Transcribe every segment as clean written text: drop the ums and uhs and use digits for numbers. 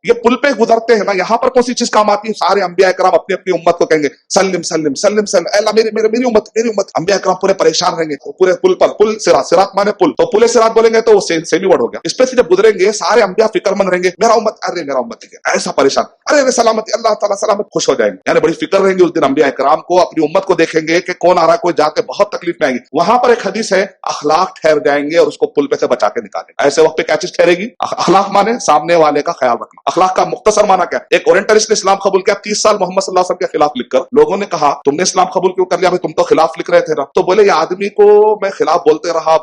یہ پل پہ گزرتے ہیں نا، یہاں پر کون سی چیز کام آتی ہے؟ سارے انبیاء کرام اپنی اپنی امت کو کہیں گے سلم سلم سلم سلم، اے اللہ میری امت میری امت. انبیاء کرام پورے پریشان رہیں گے پورے پل پر. پل صراط، صراط مانے پل، تو پل صراط بولیں گے تو وہ سیمی ورڈ ہو گیا. اس پہ سے جب گزریں گے سارے انبیاء فکر مند رہیں گے، میرا امت، ارے میرا امت ہے ایسا پریشان، ارے سلامتی، اللہ تعالیٰ سلامت، خوش ہو جائیں گے. یعنی بڑی فکر رہیں گے اس دن انبیاء کرام کو، اپنی امت کو دیکھیں گے کہ کون آ رہا ہے، کوئی جا کے بہت تکلیف میں آئے گی. وہاں پر ایک حدیث ہے اخلاق ٹھہر جائیں گے اور اس کو پل پہ سے بچا کے نکالیں گے. ایسے وقت پہ کیا چیز ٹھہرے گی؟ اخلاق مانے سامنے والے کا خیال رکھنا. اخلاق کا مختصر مانا کیا؟ ایک اورینٹلسٹ نے اسلام قبول کیا 30 سال محمد صلی اللہ علیہ وسلم کے خلاف لکھ کر. لوگوں نے کہا تم نے اسلام قبول کیوں کر لیا بھائی، تم تو خلاف لکھ رہے تھے نا. تو بولے یہ آدمی کو میں خلاف بولتے رہا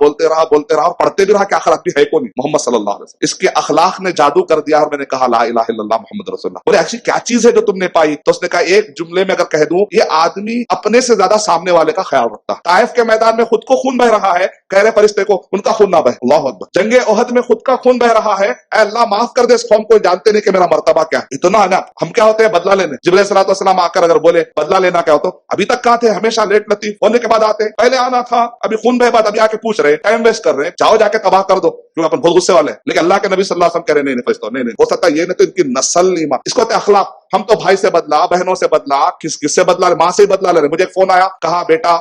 اور پڑھتے بھی رہا کہ آخر آدمی ہے کون محمد صلی اللہ علیہ وسلم. اس کے اخلاق نے جادو کر دیا اور میں نے کہا لا الہ الا اللہ محمد رسول اللہ. بولے ایسی کیا چیز ہے جو تم نے پائی؟ تو اس نے کہا ایک جملے میں اگر کہہ دوں، یہ آدمی اپنے سے زیادہ سامنے والے کا خیال رکھتا. طائف کے میدان میں خود کو خون بہ رہا ہے، کہہ رہے فرشتے کو ان کا خون نہ بہے. اللہ اکبر. جنگ احد میں خود کا خون بہ رہا ہے، اے اللہ معاف کر دے اس قوم کو، جانتے نہیں کہ میرا مرتبہ کیا ہے. اتنا نا ہم کیا ہوتے ہیں بدلہ لینے. جبرائیل علیہ الصلوۃ والسلام آ کر اگر بولے بدلہ لینا کیا ہوتا، ابھی تک کہاں تھے، ہمیشہ لیٹ لطیف ہونے کے بعد آتے، پہلے آنا تھا، ابھی خون بہ بعد ابھی آ کے پوچھ رہے، ٹائم ویسٹ کر رہے ہیں، جاؤ جا کے تباہ کر دو، کیونکہ اپن بہت غصے والے ہیں. لیکن اللہ کے نبی صلی اللہ علیہ وسلم کہہ رہے نہیں فرشتوں نہیں، ہو سکتا یہ نہیں تو ان کی نسل ایمان. اس کو کہتے ہیں اخلاق. ہم تو بھائی سے بدلا، بہنوں سے بدلا، کس سے بدلا، ماں سے ہی بدلا لے رہے. مجھے ایک فون آیا، کہا بیٹا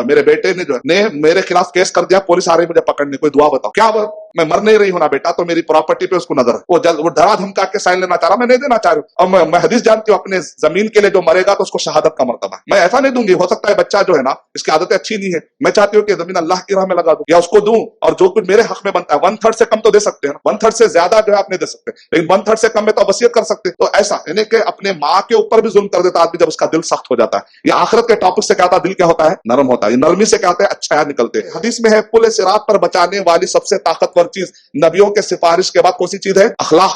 میرے بیٹے نے جو ہے میرے خلاف کیس کر دیا، پولیس آ رہی مجھے پکڑنے، کوئی دعا بتاؤ. کیا میں مر نہیں رہی ہوں نا بیٹا، تو میری پراپرٹی پہ اس کو نظر ہے. وہ ڈرا دھمکا کے سائن لینا چاہ رہا، میں نہیں دینا چاہ رہا ہوں. اور میں حدیث جانتی ہوں اپنے زمین کے لیے جو مرے گا تو اس کو شہادت کا مرتبہ ہے. میں ایسا نہیں دوں گی، ہو سکتا ہے بچہ جو ہے نا اس کی عادتیں اچھی نہیں ہے، میں چاہتی ہوں کہ زمین اللہ کی راہ میں لگا دوں یا اس کو دوں، اور جو کچھ میرے حق میں بنتا ہے 1/3 سے کم تو دے سکتے ہیں، 1/3 سے زیادہ جو ہے آپ نہیں دے سکتے، لیکن 1/3 سے کم میں تو وصیت کر سکتے. تو ایسا یعنی کہ اپنے ماں کے اوپر بھی ظلم کر دیتا آدمی جب اس کا دل سخت ہو جاتا ہے. یہ آخرت کے ٹاپک سے کیا ہوتا ہے، دل کیا ہوتا ہے، نرم ہوتا ہے. یہ نرمی سے کیا ہوتا ہے، اچھا نکلتے. حدیث میں ہے پل صراط پر بچانے والی سب سے طاقتور چیز نبیوں کے سفارش کے بعد کون سی چیز ہے؟ اخلاق.